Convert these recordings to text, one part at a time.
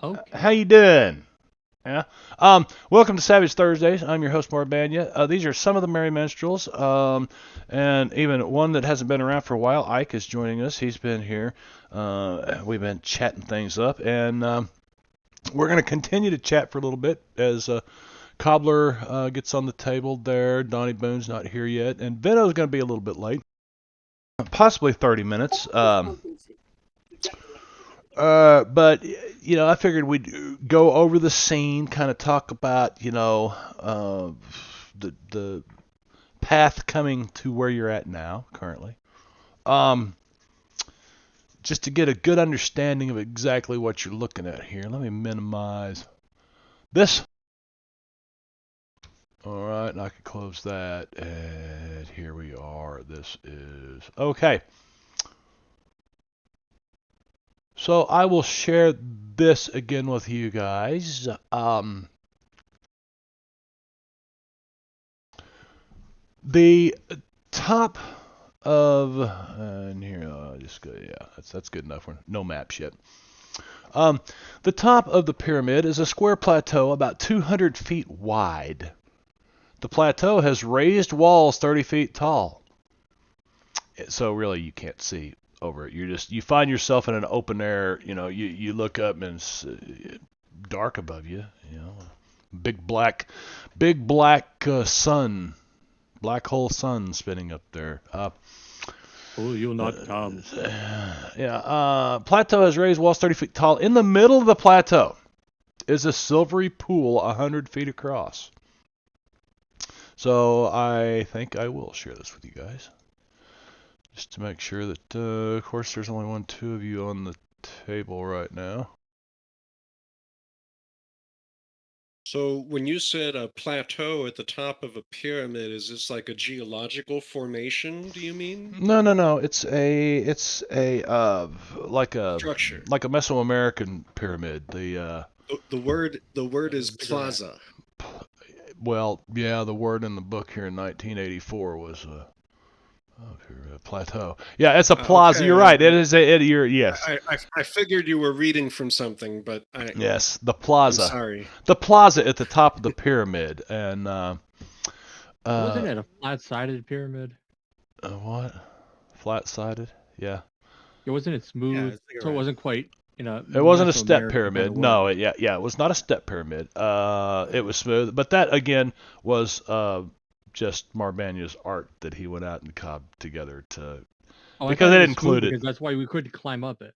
Okay. How you doing? Yeah. Welcome to Savage Thursdays. I'm your host Marbanya. These are some of the Merry Minstrels, and even one that hasn't been around for a while. Ike is joining us. He's been here. We've been chatting things up, and we're going to continue to chat for a little bit as Cobbler gets on the table there. Donnie Boone's not here yet, and Veno's going to be a little bit late, possibly 30 minutes. But I figured we'd go over the scene, kind of talk about, the path coming to where you're at now, currently. Um, just to get a good understanding of exactly what you're looking at here. Let me minimize this. All right, and I can close that. And here we are. This is okay. So I will share this again with you guys. The top of and here just go, yeah, that's good enough. No maps yet. The top of the pyramid is a square plateau about 200 feet wide. The plateau has raised walls 30 feet tall. So really you can't see over it. You find yourself in an open air, you look up and it's dark above you, big black sun, black hole sun spinning up there. You'll not come. Plateau has raised walls 30 feet tall. In the middle of the plateau is a silvery pool 100 feet across. So I think I will share this with you guys. Just to make sure that, of course, there's only two of you on the table right now. So when you said a plateau at the top of a pyramid, is this like a geological formation, do you mean? No. It's a like a structure, like a Mesoamerican pyramid. The word is plaza. Well, yeah, the word in the book here in 1984 was plateau. Yeah, it's a plaza. Okay. You're right. It is yes. I figured you were reading from something, but yes, the plaza. I'm sorry. The plaza at the top of the pyramid, and wasn't it a flat-sided pyramid? What? Flat-sided? Yeah. Wasn't it smooth? Yeah, so it wasn't quite. It wasn't a step pyramid. No, it was not a step pyramid. It was smooth, but that again was just Marbanya's art that he went out and cobbed together to because it included. Because that's why we couldn't climb up it.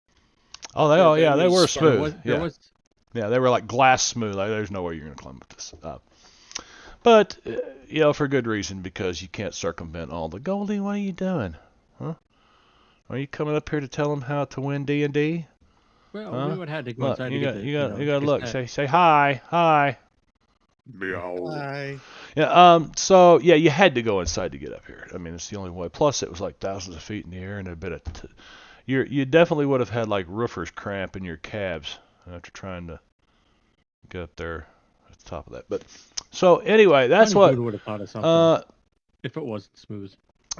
Oh, they were smooth. Yeah, they were like glass smooth. Like, there's no way you're gonna climb up this. But for good reason, because you can't circumvent all the Goldie. What are you doing? Huh? Are you coming up here to tell them how to win D&D? Well, we would have to go inside to get you got to look. Say hi. Meow. Hi. Yeah. So yeah, you had to go inside to get up here. I mean, it's the only way. Plus, it was like thousands of feet in the air, and a bit of you definitely would have had like roofer's cramp in your calves after trying to get up there at the top of that. But so anyway, that's what would have thought of something if it wasn't smooth.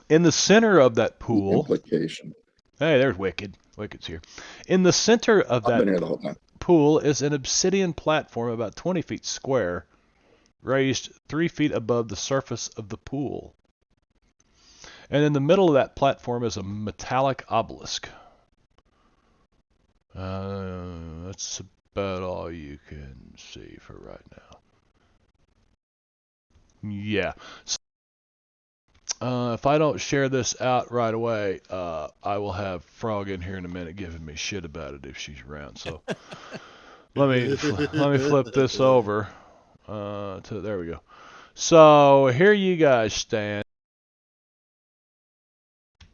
In the center of that pool. Implication. Hey, there's Wicked. Wicked's here. In the center of that pool is an obsidian platform about 20 feet square, raised 3 feet above the surface of the pool. And in the middle of that platform is a metallic obelisk. That's about all you can see for right now. Yeah. If I don't share this out right away, I will have Frog in here in a minute giving me shit about it if she's around. So let me flip this over. There we go. So here you guys stand.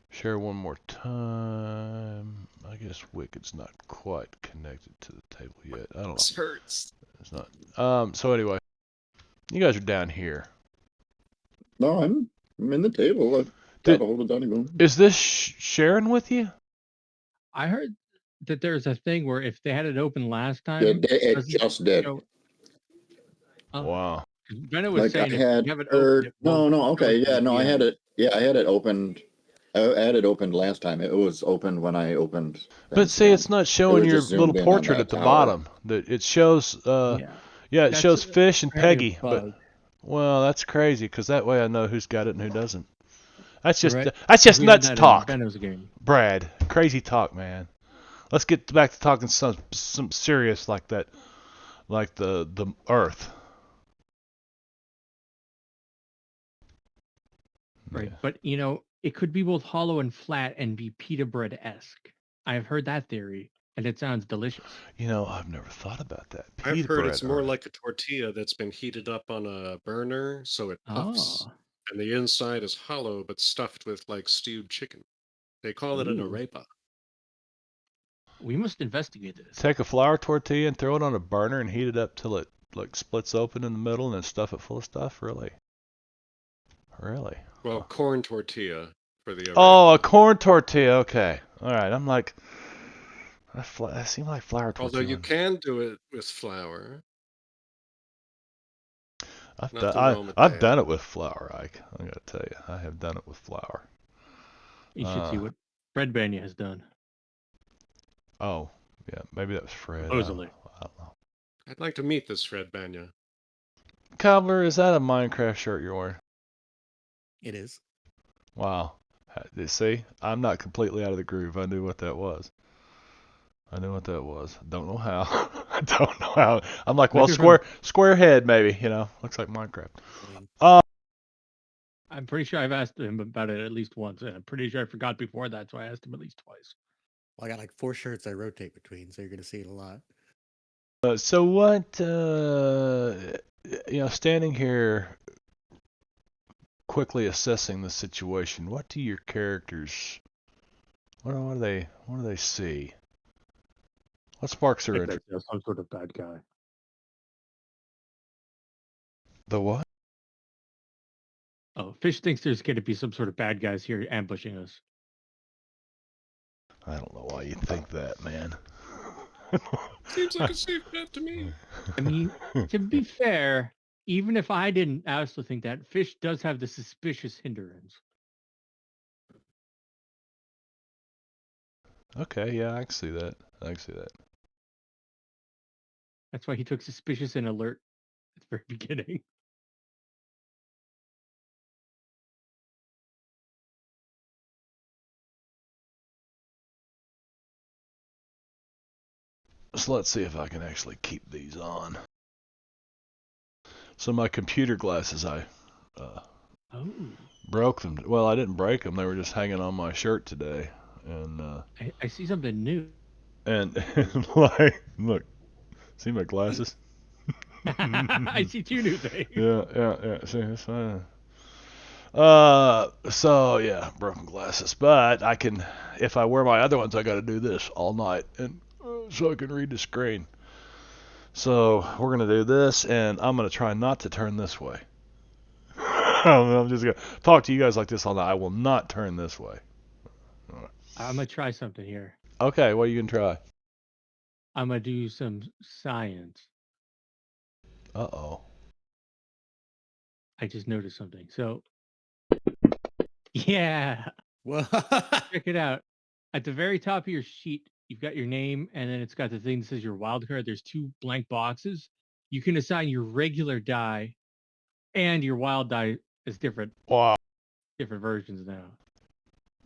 Share one more time. I guess Wicked's not quite connected to the table yet. I don't know. This hurts. It's not. So anyway, you guys are down here. No, I'm in the table. I've got a hold of Donnie Boone. Is this Sharon with you? I heard that there's a thing where if they had it open last time, it just did. Wow. Jenna was saying I had heard. No. Okay. Yeah. No. I had it. Yeah. I had it opened I had it opened last time. It was open when I opened But things see, again. it's not It showing was your just little zoomed in on portrait that at the tower. bottom. That it shows, Yeah. yeah, it That's shows Fish and apparently a Peggy. But bug. well, that's crazy because that way I know who's got it and who doesn't. That's just Right. that's just We had nuts that in talk, Benno's game. Brad. Crazy talk, man. Let's get back to talking some serious like that, like the Earth. Right. Yeah. But, it could be both hollow and flat and be pita bread-esque. I've heard that theory, and it sounds delicious. I've never thought about that. I've Pita heard bread it's more Earth. like a tortilla that's been heated up on a burner, so it puffs, Oh. and the inside is hollow but stuffed with like stewed chicken. They call it an Ooh. arepa. We must investigate this. Take a flour tortilla and throw it on a burner and heat it up till it like splits open in the middle and then stuff it full of stuff. Really? Really? Well, Huh. corn tortilla for the Oh, a arepa. corn tortilla. Okay. All right. I'm like, that seemed like flour Although you tortilla. can do it with flour. I've Nothing wrong with that. done it with flour, Ike. I gotta tell you, I have done it with flour. You should see what Marbanya has done. Oh, yeah, maybe that was Fred. Supposedly. I don't know. I'd like to meet this Fred Banya. Cobbler, is that a Minecraft shirt you're wearing? It is. Wow. See, I'm not completely out of the groove. I knew what that was. I knew what that was. Don't know how. I don't know how. I'm like, well, Maybe from- square head, maybe. Looks like Minecraft. I'm pretty sure I've asked him about it at least once, and I'm pretty sure I forgot before that, so I asked him at least twice. Well, I got like 4 shirts I rotate between, so you're gonna see it a lot. So what? Standing here, quickly assessing the situation. What do your characters? What do they? What do they see? What sparks their Like interest? that's some sort of bad guy. The what? Oh, Fish thinks there's going to be some sort of bad guys here ambushing us. I don't know why you think that, man. Seems like a safe bet to me. I mean, to be fair, even if I didn't, I also think that Fish does have the suspicious hindrance. Okay, yeah, I can see that. That's why he took suspicious and alert at the very beginning. So let's see if I can actually keep these on. So my computer glasses, I Oh, broke them. Well, I didn't break them. They were just hanging on my shirt today, and I see something new. and like, look, see my glasses? I see 2 new things. Yeah. See, it's fine. So yeah, broken glasses. But I can, if I wear my other ones, I got to do this all night, and so I can read the screen. So we're gonna do this, and I'm gonna try not to turn this way. I'm just gonna talk to you guys like this all night. I will not turn this way. I'm going to try something here. Okay, what are you gonna try? I'm going to do some science. Uh-oh. I just noticed something. So, yeah, Well, check it out. At the very top of your sheet, you've got your name, and then it's got the thing that says your wild card. There's 2 blank boxes. You can assign your regular die and your wild die as different Wow. versions now.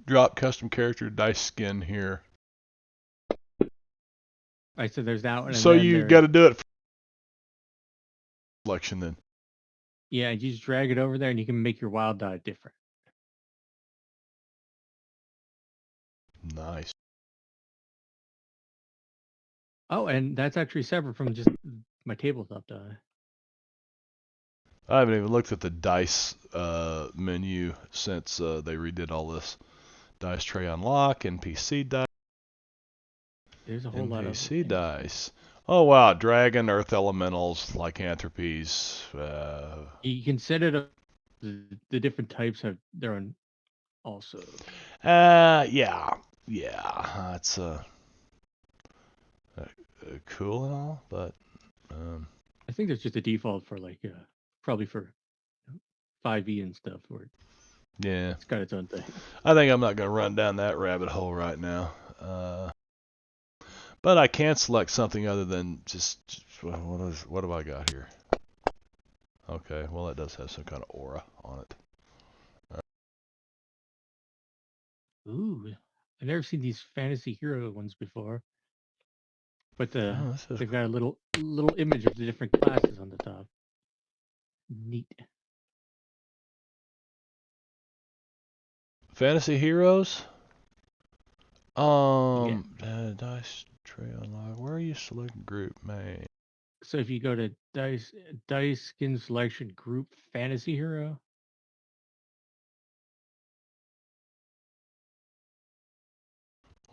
Drop custom character dice skin here. Right, so there's that one. And So then you there's- got to do it for selection then. Yeah, you just drag it over there, and you can make your wild die different. Nice. Oh, and that's actually separate from just my tabletop die. I haven't even looked at the dice menu since they redid all this. Dice tray unlock, NPC dice, There's a whole lot of NPC things. dice. Oh wow, dragon, earth elementals, lycanthropies. You can set it up. The different types have their own also. Yeah. That's cool and all, but I think there's just a default for like probably for 5e and stuff. Or Yeah. It's got its own thing. I think I'm not going to run down that rabbit hole right now. But I can select something other than just what have I got here? Okay, well that does have some kind of aura on it. Ooh, I've never seen these fantasy hero ones before. But Oh, this is they've got a little image of the different classes on the top. Neat. Fantasy Heroes. Yeah. Dice tray unlock. Where are you selecting group main? So if you go to dice skin selection group fantasy hero,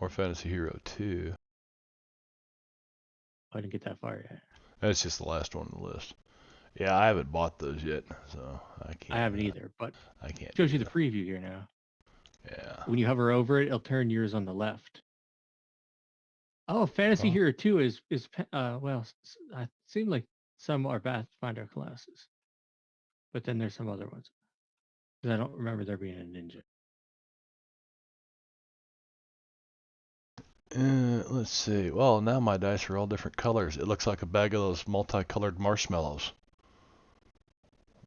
Or Fantasy Hero 2. I didn't get that far yet. That's just the last one on the list. Yeah, I haven't bought those yet, so I can't. I haven't either, but I can't. it shows do you the that. preview here now. Yeah. When you hover over it, it'll turn yours on the left. Oh, Fantasy Oh. Hero 2 is well, it seemed like some are Pathfinder classes, but then there's some other ones. 'Cause I don't remember there being a ninja. Let's see. Well, now my dice are all different colors. It looks like a bag of those multicolored marshmallows.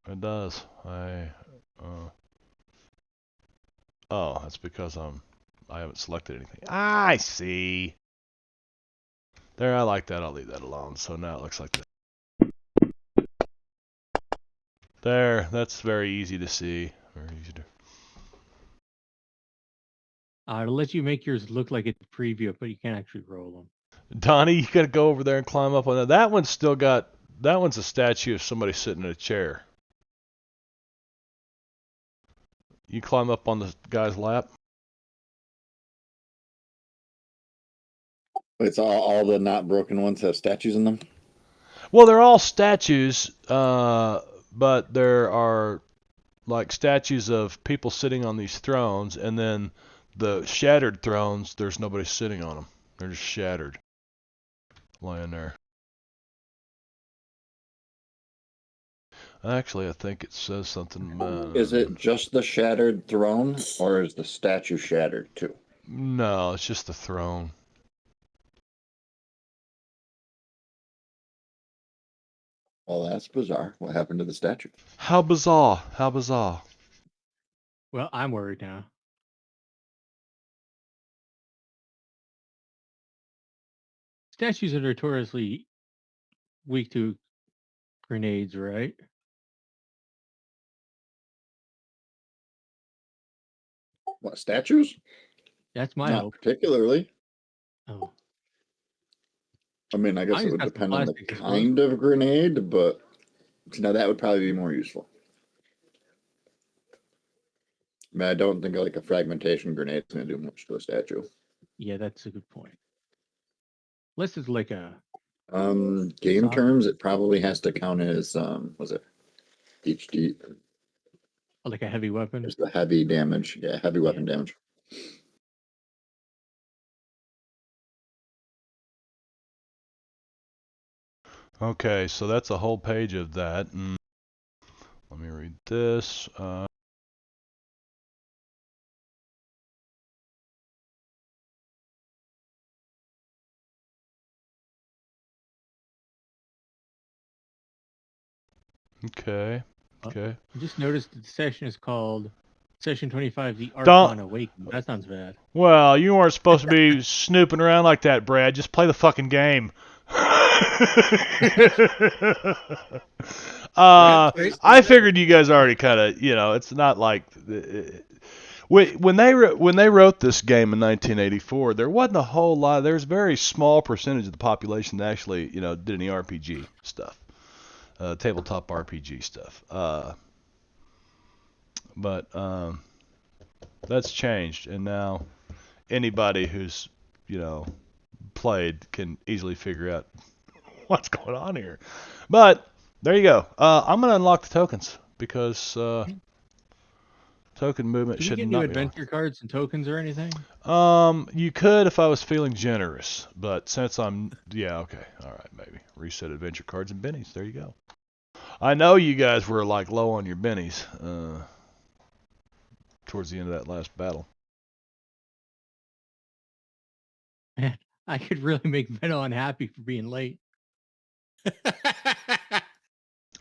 It does. Oh, that's because I haven't selected anything. I see. There, I like that. I'll leave that alone. So now it looks like that. There, that's very easy to see. Very easy to. It'll let you make yours look like it's a preview, but you can't actually roll them. Donnie, you gotta go over there and climb up on that. That one's still got. That one's a statue of somebody sitting in a chair. You climb up on the guy's lap. It's all the not broken ones have statues in them. Well, they're all statues, but there are like statues of people sitting on these thrones, and then the shattered thrones, there's nobody sitting on them. They're just shattered, laying there. Actually, I think it says something. Is it just the shattered throne, or is the statue shattered too? No, it's just the throne. Well, that's bizarre. What happened to the statue? How bizarre! How bizarre! Well, I'm worried now. Statues are notoriously weak to grenades, right? What, statues? That's my Not hope. particularly. Oh, I mean, I guess Mine it has would got some depend on the plastic as well. kind of grenade, but now that would probably be more useful. I mean, I don't think like a fragmentation grenade is going to do much to a statue. Yeah, that's a good point. Unless it's like a Game Soft. terms, it probably has to count as was it HD? heavy weapon. There's the heavy damage. Yeah, heavy weapon damage. Okay, so that's a whole page of that. Let me read this. Okay. Okay. I just noticed that the session is called Session 25, the Archon Awakens. That sounds bad. Well, you weren't supposed to be snooping around like that, Brad. Just play the fucking game. I figured you guys already kind of, it's not like when they wrote this game in 1984, there wasn't a whole lot. There's a very small percentage of the population that actually, did any RPG stuff, tabletop RPG stuff. But that's changed, and now anybody who's played can easily figure out what's going on here. But there you go. I'm gonna unlock the tokens because token movement Do we should get not new be adventure cards and tokens or anything? You could if I was feeling generous, but since okay, all right, maybe reset adventure cards and bennies. There you go. I know you guys were like low on your bennies. towards the end of that last battle. Man, I could really make Venno unhappy for being late.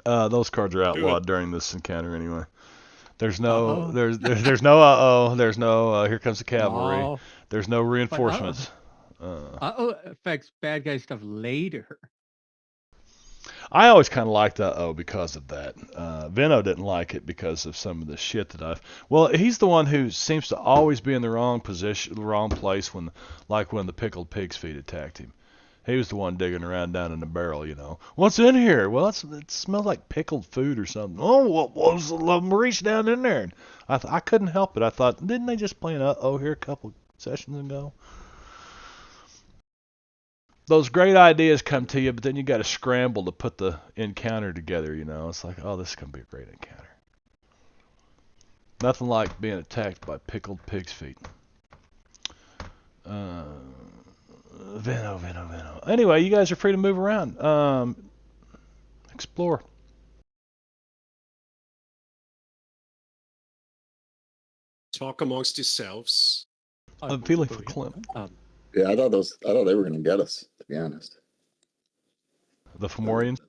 Those cards are Do outlawed it. during this encounter anyway. There's no Uh-oh. there's no uh-oh, there's no here comes the cavalry. No. There's no reinforcements. Uh-oh affects bad guy stuff later. I always kind of liked uh-oh because of that. Venno didn't like it because of some of the shit that I've... Well, he's the one who seems to always be in the wrong position, the wrong place when the pickled pig's feet attacked him. He was the one digging around down in the barrel, you know. What's in here? Well, it smells like pickled food or something. Oh, what was reach down in there? And I couldn't help it. I thought, didn't they just play an uh-oh here a couple sessions ago? Those great ideas come to you, but then you got to scramble to put the encounter together, you know. It's like, oh, this is going to be a great encounter. Nothing like being attacked by pickled pig's feet. Venno. Anyway, you guys are free to move around. Explore. Talk amongst yourselves. I'm feeling for Clint. Yeah, I thought they were gonna get us, to be honest. The Fomorians?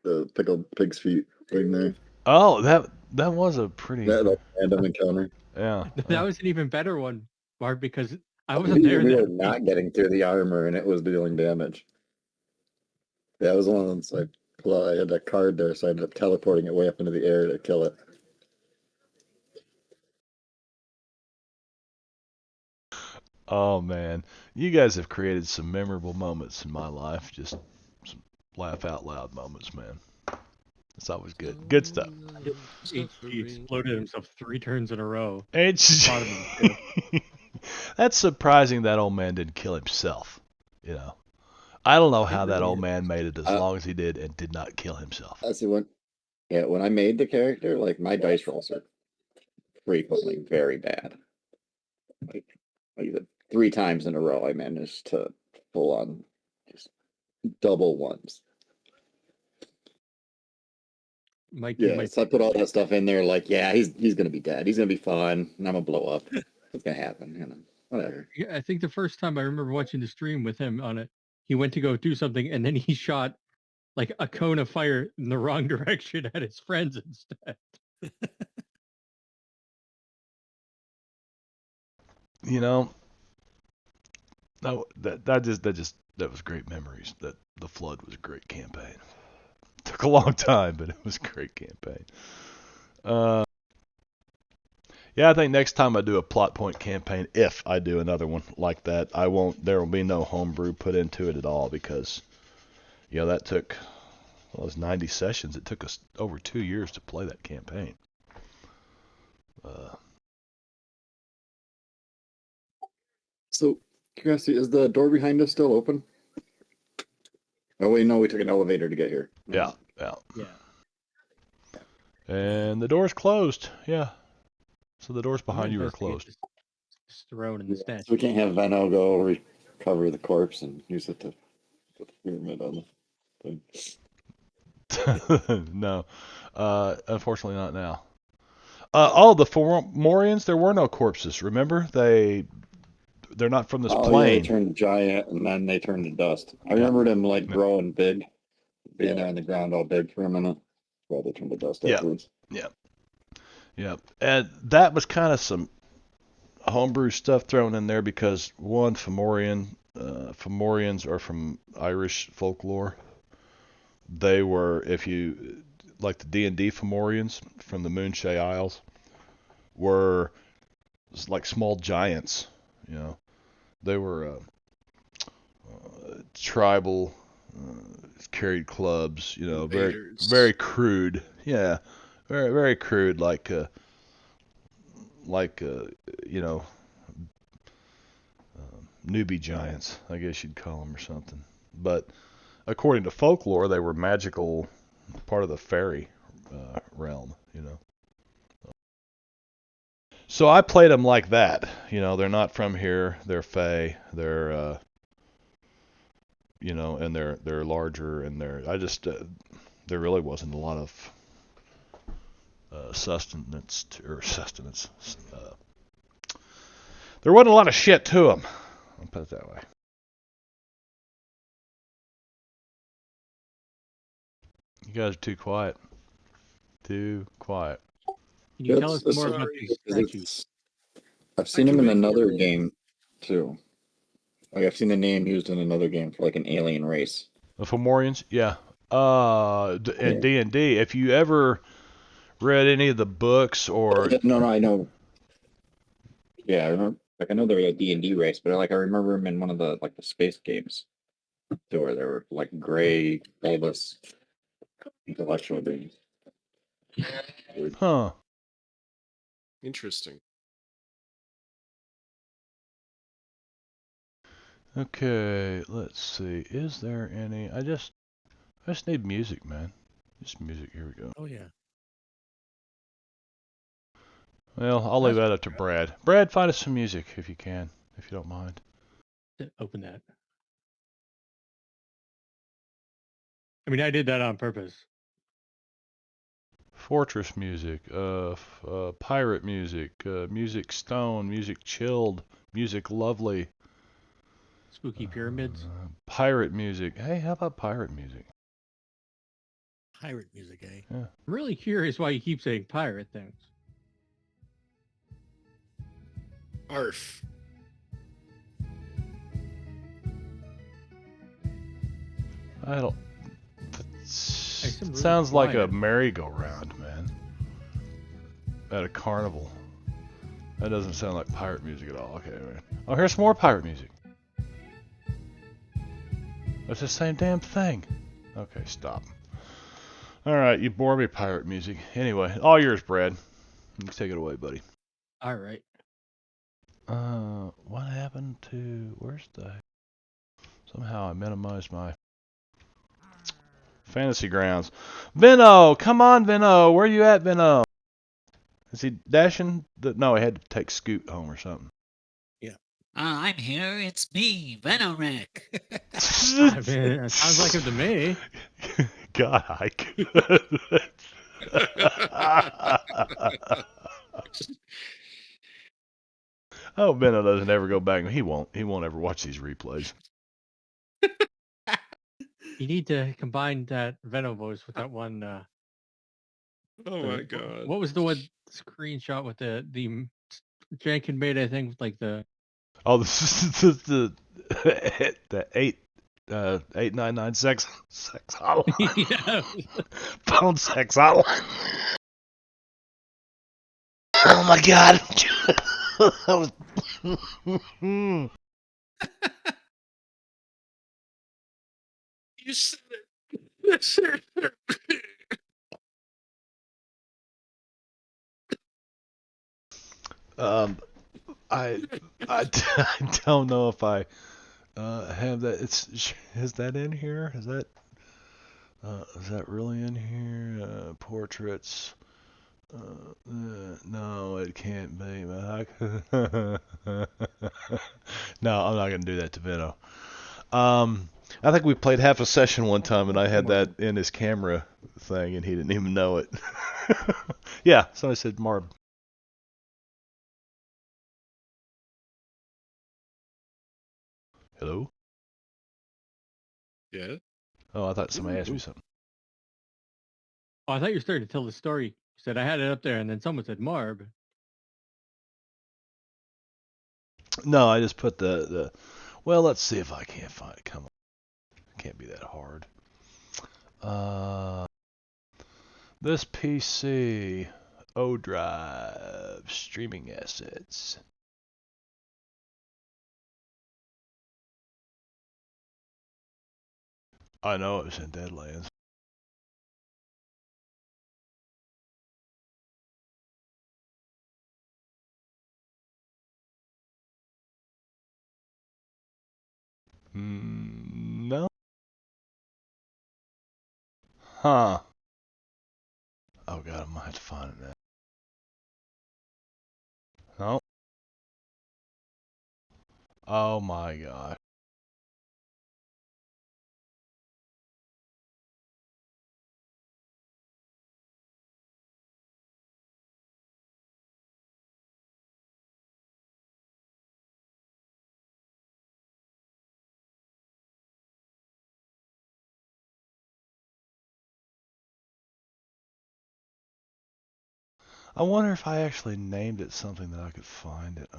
The pickled pig's feet thing there. Oh, that was a pretty... That random encounter. Yeah. That was an even better one, Bart, because I We wasn't there were then. not getting through the armor, and it was dealing damage. Yeah, it was one of those, like, well, I had that card there, so I ended up teleporting it way up into the air to kill it. Oh, man. You guys have created some memorable moments in my life. Just some laugh out loud moments, man. It's always good. Good stuff. He exploded himself 3 turns in a row. It's... Bottom of the field. That's surprising that old man didn't kill himself, you know. I don't know how that old man made it as long as he did and did not kill himself. I see when I made the character, like, my dice rolls are frequently very bad. Like 3 times in a row, I managed to pull on just double ones. So I put all that stuff in there, like, yeah, he's gonna be dead. He's gonna be fine, and I'm gonna blow up. It's gonna happen, you know. Whatever. Yeah, I think the first time I remember watching the stream with him on it, he went to go do something, and then he shot like a cone of fire in the wrong direction at his friends instead. You know, that was great memories. That the flood was a great campaign. Took a long time, but it was a great campaign. Yeah, I think next time I do a plot point campaign, if I do another one like that, there will be no homebrew put into it at all because, you know, that took, well, it was 90 sessions. It took us over 2 years to play that campaign. So, curiosity, is the door behind us still open? Oh, wait, no, we took an elevator to get here. Yeah. Yeah. And the door's closed. Yeah. So the doors behind you are closed. Just thrown in the stench. So we can't have Venno go recover the corpse and use it to put the pyramid on the thing. No. Unfortunately not now. The Fomorians, there were no corpses, remember? They're not from this plane. Yeah, they turned giant and then they turned to dust. I remembered them like growing big, being there on the ground all big for a minute. Well, they turned to dust afterwards. Yeah. And that was kind of some homebrew stuff thrown in there because one, Fomorians are from Irish folklore. They were, if you like the D&D Fomorians from the Moonshae Isles, were like small giants, you know. They were tribal, carried clubs, you know, Invaders. very crude. Yeah, very very crude, like you know, newbie giants, I guess you'd call them or something. But according to folklore, they were magical, part of the fairy realm, you know. So I played them like that. You know, they're not from here. They're fae. They're, you know, and they're larger and there really wasn't a lot of sustenance or sustenance. There wasn't a lot of shit to them. I'll put it that way. You guys are too quiet. Too quiet. Can you tell us That's more sorry, about these because statues? I've seen I him can in make another more. game too. Like I've seen the name used in another game for like an alien race. The Fomorians, yeah. And Yeah. D&D. If you ever read any of the books or No, I know. Yeah, I remember. Like I know they were a D&D race, but like I remember him in one of the like the space games too, where they were like gray, bulbous, intellectual beings. huh? Interesting. Okay, let's see. Is there any? I just need music, man. Just music. Here we go. Oh yeah. Well, I'll leave that up to Brad. Brad, find us some music if you can, if you don't mind. Open that. I mean, I did that on purpose. Fortress music, pirate music, music stone, music chilled, music lovely, Spooky pyramids. pirate music. Hey, how about pirate music? Pirate music, eh? Yeah. I'm really curious why you keep saying pirate things. Arf. I don't. some really Sounds like a quiet. merry-go-round, man. At a carnival. That doesn't sound like pirate music at all. Okay, man. Oh, here's some more pirate music. It's the same damn thing. Okay, stop. All right, you bore me, pirate music. Anyway, all yours, Brad. You can take it away, buddy. All right. What happened to? Where's the? Somehow I minimized my fantasy grounds. Vino, come on, Vino. Where you at, Vino? Is he dashing? No, he had to take Scoot home or something. I'm here. It's me, Venomrack. I mean, it sounds like him to me. God, I could. Oh, Benno doesn't ever go back. He won't. He won't ever watch these replays. You need to combine that Venom voice with that one. Oh my god. What was the one screenshot with the Jankin made? I think with like the. Oh, the 899 sex hotline. Yeah. Phone sex hotline. Oh my god. That was. You said it. I don't know if I have that. Is that in here? Is that really in here? Portraits. No, it can't be. Man. No, I'm not gonna do that to Vino. I think we played half a session one time, and I had that in his camera thing, and he didn't even know it. Yeah, somebody said Marb. Hello? Yeah. Oh, I thought somebody asked me something. Oh, I thought you were starting to tell the story. You said I had it up there, and then someone said Marb. No, I just put the. Well, let's see if I can't find it. Come on, it can't be that hard. This PC, O drive, streaming assets. I know it was in Deadlands. No. Huh. Oh god, I might have to find it now. No. Oh my god. I wonder if I actually named it something that I could find it.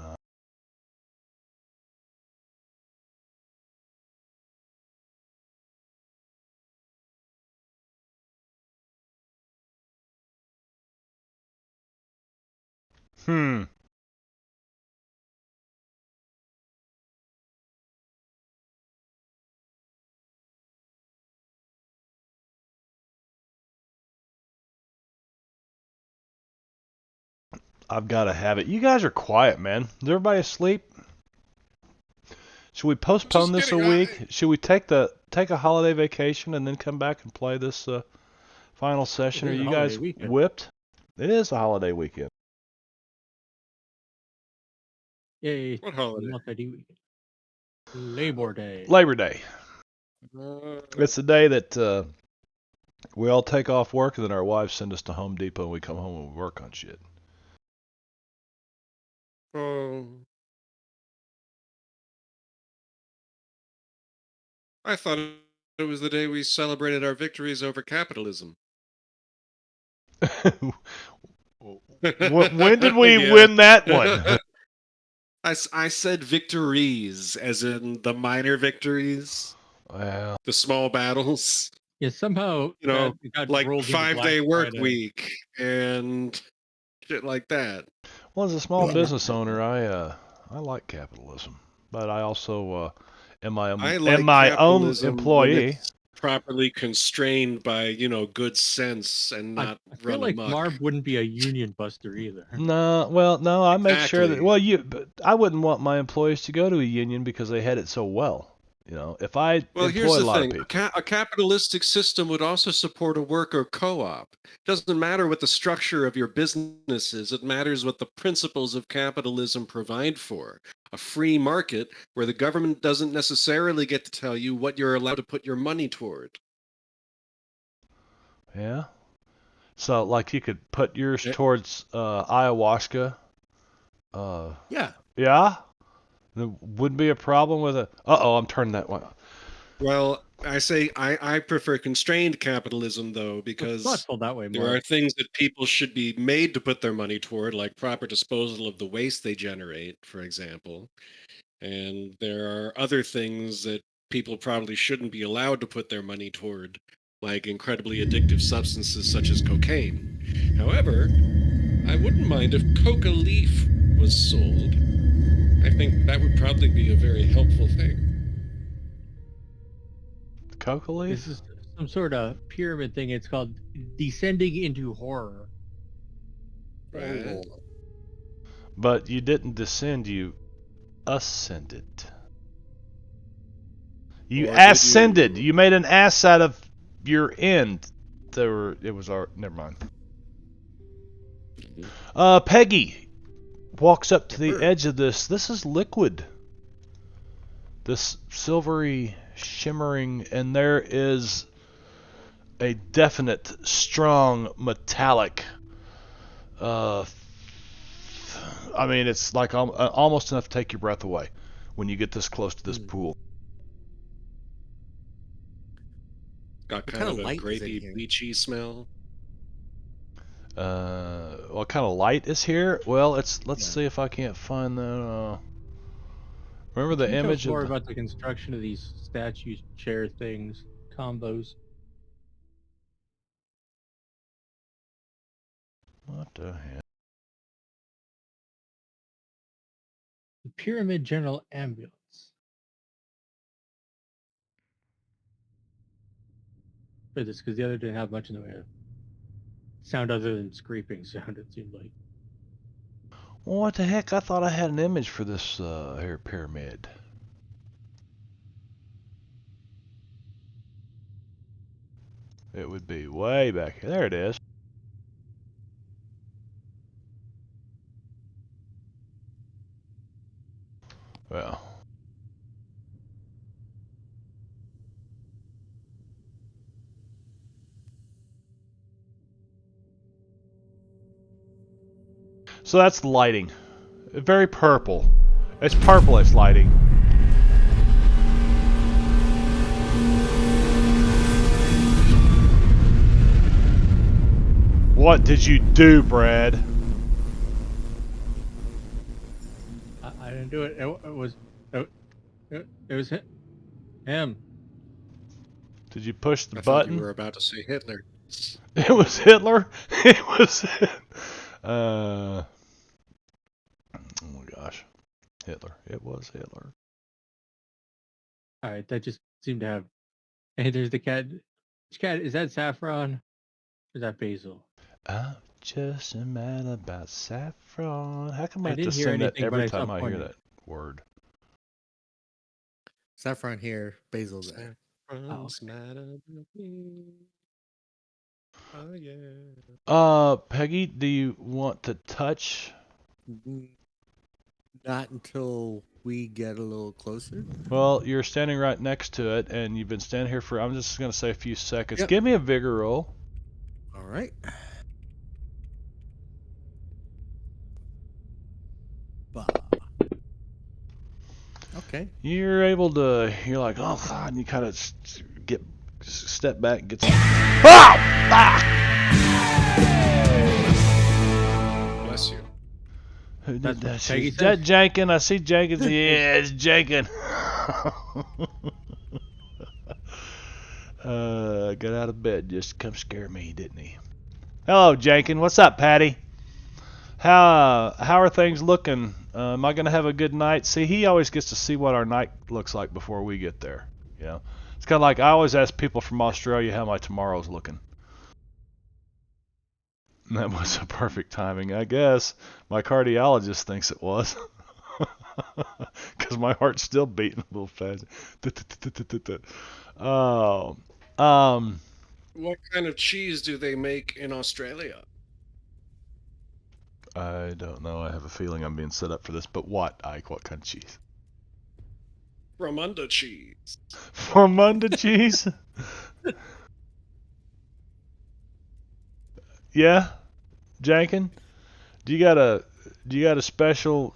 Hmm. I've got to have it. You guys are quiet, man. Is everybody asleep? Should we postpone Just this a kidding, week? Should we take a holiday vacation and then come back and play this final session? It Are is a you holiday guys weekend. whipped? It is a holiday weekend. Yay! What holiday? Multi-D weekend. Labor Day. Labor Day. Uh, It's the day that we all take off work and then our wives send us to Home Depot and we come home and we work on shit. oh. I thought it was the day we celebrated our victories over capitalism. When did we Yeah. win that one? I said victories, as in the minor victories, Well, the small battles. Yeah, somehow You know, that got like rolled into 5-day Black work Friday. week and shit like that. well, as a small Yeah. business owner, I like capitalism, but I also am I am like my own capitalism when employee. it's properly constrained by, good sense and not I feel run like amok. Marb wouldn't be a union buster either. No, well, no, I make sure that. Exactly. But I wouldn't want my employees to go to a union because they had it so well. If I Well, here's employ a the lot of thing. people, A capitalistic system would also support a worker co-op. Doesn't matter what the structure of your business is. It matters what the principles of capitalism provide for. A free market where the government doesn't necessarily get to tell you what you're allowed to put your money toward. yeah. So, like, you could put yours Eh, towards ayahuasca. Yeah. Yeah, there wouldn't be a problem with it. Uh-oh, I'm turning that one. Well, I prefer constrained capitalism, though, It's because thoughtful that way, there Marb. are things that people should be made to put their money toward, like proper disposal of the waste they generate, for example. And there are other things that people probably shouldn't be allowed to put their money toward, like incredibly addictive substances such as cocaine. However, I wouldn't mind if coca leaf was sold. I think that would probably be a very helpful thing. Coca leaf? This is some sort of pyramid thing. It's called descending into horror. Right? But you didn't descend, you ascended. You Or did ascended. you? You made an ass out of your end. It was our. Never mind. Peggy walks up to the Sure. edge of this. This is liquid. This silvery, shimmering, and there is a definite, strong, metallic. I mean, it's like almost enough to take your breath away when you get this close to this pool. Got What kind kind of of a light is in grapey, here? bleachy smell. What kind of light is here? Well, let's Yeah. see if I can't find that. Remember the Can you tell us image more of the, about the construction of these statues, chair things, combos? what the hell? The Pyramid General Ambulance. For this, because the other didn't have much in the way of sound other than scraping sound, it seemed like. Well, what the heck? I thought I had an image for this here pyramid. It would be way back here. There it is. Well. So that's lighting. Very purple. It's purplish lighting. What did you do, Brad? It was him. Did you push the I thought you button? were about to say Hitler. It was Hitler. It was. Oh my gosh, Hitler. It was Hitler. All right, that just seemed to have. Hey, there's the cat. Which cat is that? Saffron? Or is that Basil? I'm just mad about saffron. How come I I have to didn't hear sing that anything, but every I saw time I hear pointing. that word? Saffron here, basil there. Saffron's okay. mad at me. Oh yeah. Peggy, do you want to touch? Not until we get a little closer. Well, you're standing right next to it, and you've been standing here for, I'm just going to say a few seconds. Yep. Give me a vigor roll. All right. Bah. Okay. You're able to, you're like, oh God, and you kind of step back and get some. Ah! Bless you. Who That's did what that? Peggy Is that said? Jenkins? I see Jenkins. Yeah, it's Jenkins. Got out of bed just to come scare me, didn't he? Hello, Jenkins. What's up, Patty? How are things looking? Am I gonna have a good night? See, he always gets to see what our night looks like before we get there. You know, it's kind of like I always ask people from Australia how my tomorrow's looking. And that was a perfect timing, I guess. My cardiologist thinks it was. Because my heart's still beating a little fast. Oh, What kind of cheese do they make in Australia? I don't know. I have a feeling I'm being set up for this. But what, Ike? What kind of cheese? Ramunda cheese. Formunda cheese? Yeah, Jankin? Do you got a special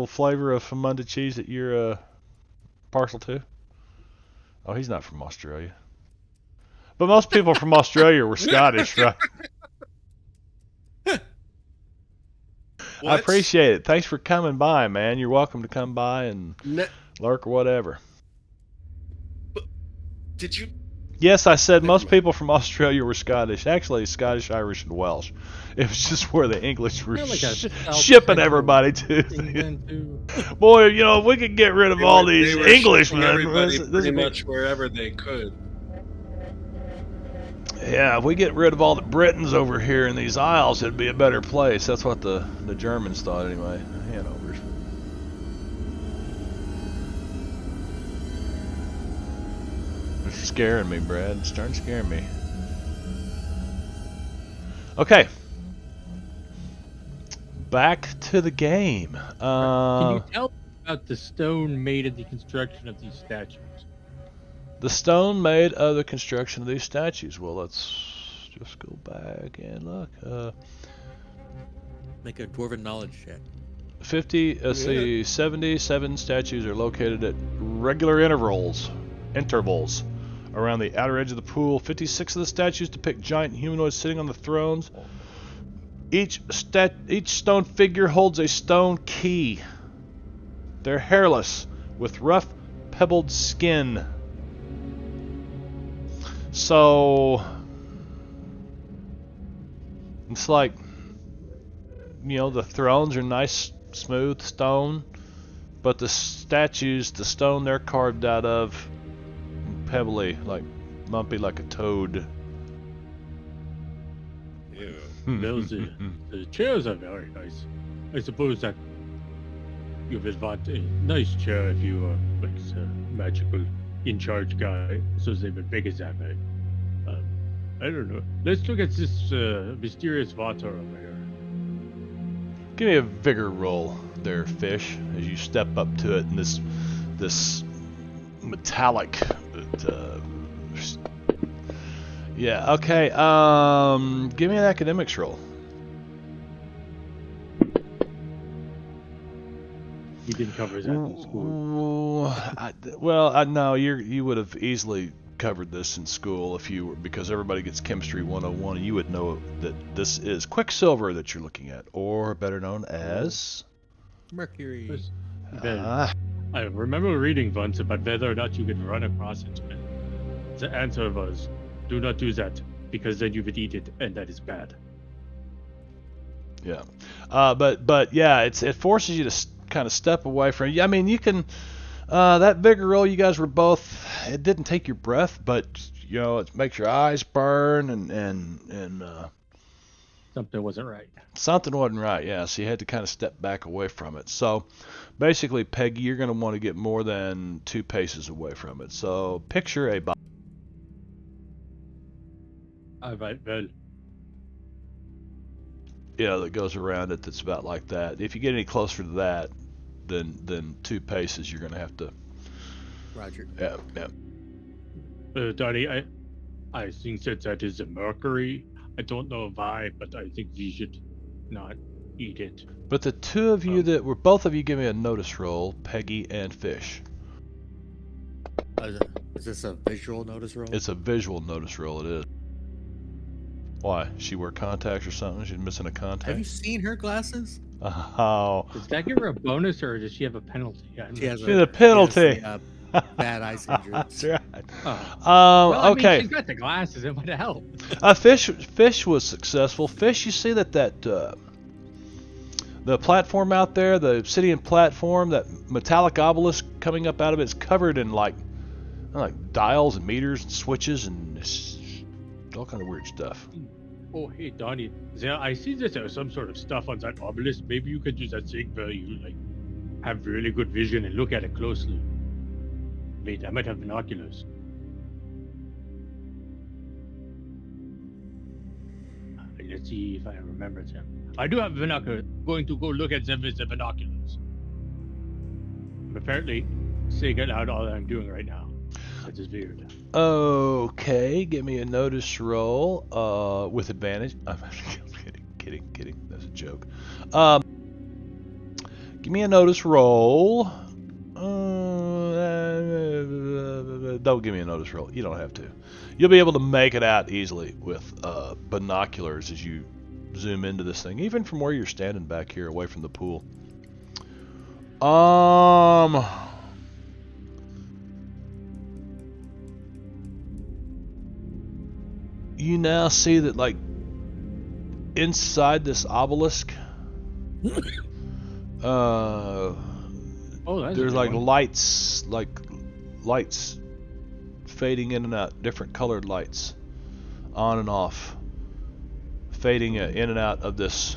flavor of Formunda cheese that you're partial to? Oh, he's not from Australia. But most people from Australia were Scottish, right? I What? appreciate it. Thanks for coming by, man. You're welcome to come by and Ne- lurk or whatever. Did you? Yes, I said Never most mind. people from Australia were Scottish. Actually, Scottish, Irish, and Welsh. It was just where the English were Kinda like a South shipping Central everybody to. England too. Boy, you know, if we could get rid of all these They were shipping Englishmen, everybody this pretty would be- much wherever they could. yeah, if we get rid of all the Britons over here in these isles, it'd be a better place. That's what the Germans thought, anyway. Hanovers. It's scaring me, Brad. It's starting to scare me. Okay. Back to the game. Can you tell me about the stone made in the construction of these statues? The stone made of the construction of these statues. Well, let's just go back and look. Make a dwarven knowledge check. 77 statues are located at regular intervals around the outer edge of the pool. 56 of the statues depict giant humanoids sitting on the thrones. Each stone figure holds a stone key. They're hairless, with rough, pebbled skin. So it's like, you know, the thrones are nice, smooth stone, but the statues, the stone they're carved out of, pebbly, like lumpy, like a toad. Ew. The chairs are very nice. I suppose that you've advanced a nice chair if you are like a magical in-charge guy. So they've been big as that, mate. I don't know. Let's look at this mysterious water over here. Give me a vigor roll there, fish, as you step up to it, and this metallic. Yeah. Okay. Give me an academics roll. He didn't cover that in school. No, you would have easily covered this in school if you were, because everybody gets chemistry 101, and you would know that this is quicksilver that you're looking at, or better known as Mercury. Well, I remember reading once about whether or not you could run across it. The answer was, do not do that, because then you would eat it, and that is bad. Yeah. But yeah, it forces you to kind of step away from. I mean, you can. That vigor roll, you guys were both. It didn't take your breath, but you know, it makes your eyes burn and Something wasn't right. something wasn't right. Yeah, so you had to kind of step back away from it. So basically, Peggy, you're going to want to get more than 2 paces away from it. So picture a box. All right, well, Yeah, that goes around it. That's about like that. If you get any closer to that, than 2 paces, you're going to have to. Roger. Yeah. Donnie, I think that is a mercury. I don't know why, but I think we should not eat it. But the 2 of you that were both of you, give me a notice roll, Peggy and Fish. Is this a visual notice roll? It's a visual notice roll. It is. Why? She wear contacts or something? She's missing a contact. Have you seen her glasses? Oh. Does that give her a bonus, or does she have a penalty? She has a penalty. Bad eye syndrome. That's right. Oh. Well, I Okay. mean, she's got the glasses. It would help. Fish was successful. Fish, you see that the platform out there, the obsidian platform, that metallic obelisk coming up out of it is covered in like dials and meters and switches and all kind of weird stuff. Oh, hey, Donnie. I see that there's some sort of stuff on that obelisk. Maybe you could use that thing where you have really good vision and look at it closely. Wait, I might have binoculars. Let's see if I remember them. I do have binoculars. Going to go look at them with the binoculars. I'm apparently saying out loud all that I'm doing right now. That is weird. Okay, give me a notice roll with advantage. I'm kidding. That's a joke. Give me a notice roll. Don't give me a notice roll. You don't have to. You'll be able to make it out easily with binoculars as you zoom into this thing, even from where you're standing back here away from the pool. You now see that, like, inside this obelisk, Oh, that's there's a like good one. lights fading in and out, different colored lights, on and off, fading in and out of this,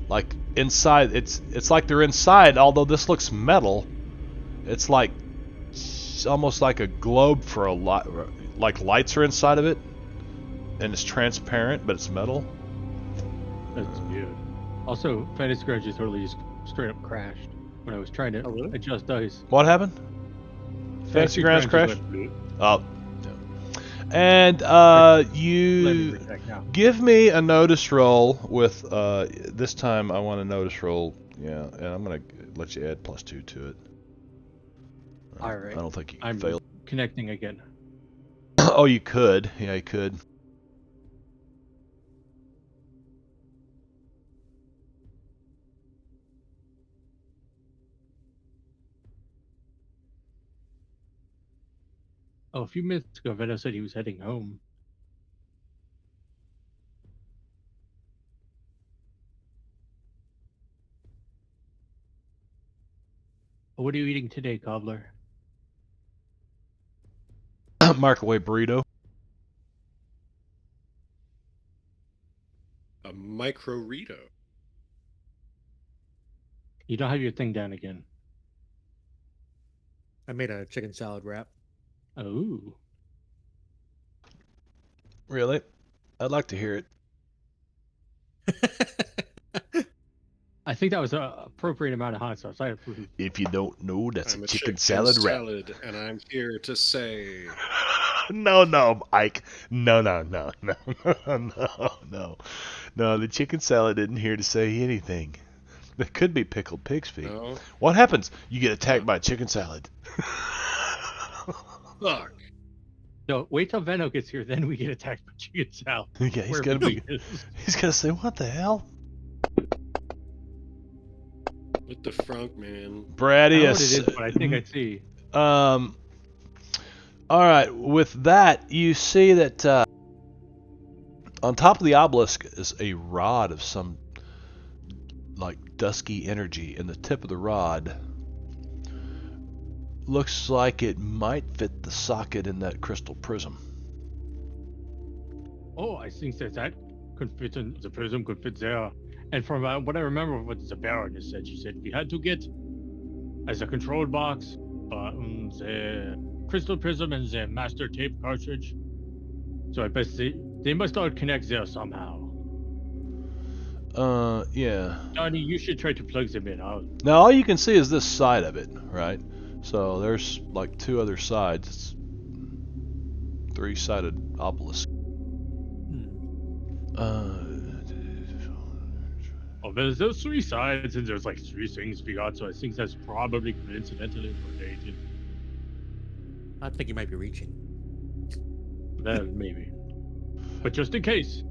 like inside. It's like they're inside, although this looks metal. It's like almost like a globe for a light, like lights are inside of it. And it's transparent, but it's metal. That's weird. Also, Fantasy Garage just totally just straight up crashed when I was trying to Oh, really? adjust dice. What happened? Fantasy Grounds Garage crashed? just went, Oh. Yeah. And Let me you protect now. give me a notice roll with this time I want a notice roll. Yeah, and I'm gonna let you add +2 to it. All right. I don't think you can I'm fail. connecting again. Oh, you could. Yeah, you could. Oh, a few minutes ago, Venom said he was heading home. What are you eating today, Cobbler? Microwave burrito. A micro-rito. You don't have your thing down again. I made a chicken salad wrap. Oh. Really? I'd like to hear it. I think that was an appropriate amount of hot sauce. I approve. If you don't know, that's I'm a a chicken salad wrap. and I'm here to say No, Ike. No. The chicken salad isn't here to say anything. There could be pickled pig's feet. no. What happens? You get attacked by a chicken salad. Fuck. No, wait till Venno gets here, then we get attacked by chicken salad. Yeah, he's Where gonna Venno be. is. He's gonna say, "What the hell?" What the frog man. I don't know what it Bradius. is, but I think I see. All right. With that, you see that on top of the obelisk is a rod of some like dusky energy, and the tip of the rod looks like it might fit the socket in that crystal prism. Oh, I think that could fit in the prism, could fit there. And from what I remember, what the Baroness said, she said we had to get as a control box the crystal prism and the master tape cartridge. So I bet they must all connect there somehow. Yeah. Johnny, you should try to plug them in. Now all you can see is this side of it, right? So there's like two other sides. It's three-sided obelisk. Oh, there's those three sides, and there's like three things we got, so I think that's probably coincidentally related. I think you might be reaching. Then maybe. But just in case.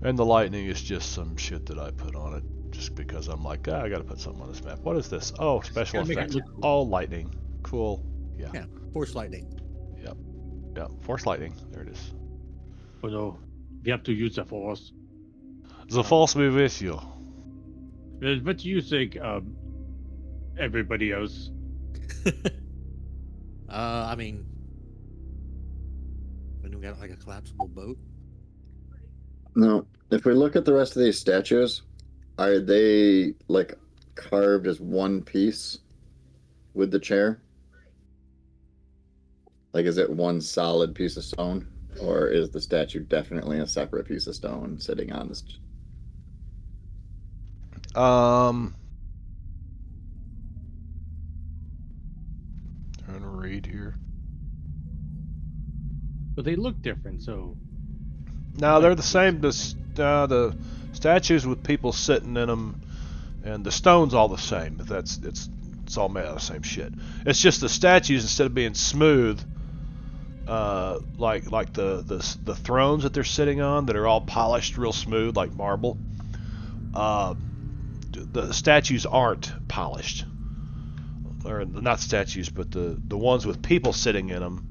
And the lightning is just some shit that I put on it, just because I'm like, I gotta put something on this map. What is this? Oh, special Gotta make it effects. look cool. Oh, lightning. Cool. Yeah, force lightning. Yeah, force lightning. There it is. Oh no, we have to use the force. The force be with you. What do you think, everybody else? I mean, when we got like a collapsible boat. No, if we look at the rest of these statues, are they like carved as one piece with the chair? Like, is it one solid piece of stone, or is the statue definitely a separate piece of stone sitting on this? Trying to read here. But they look different, so No, they're the same. The statues with people sitting in them, and the stone's all the same. But it's all made out of the same shit. It's just the statues, instead of being smooth, like the thrones that they're sitting on, that are all polished real smooth like marble. The statues aren't polished, or not statues, but the ones with people sitting in them.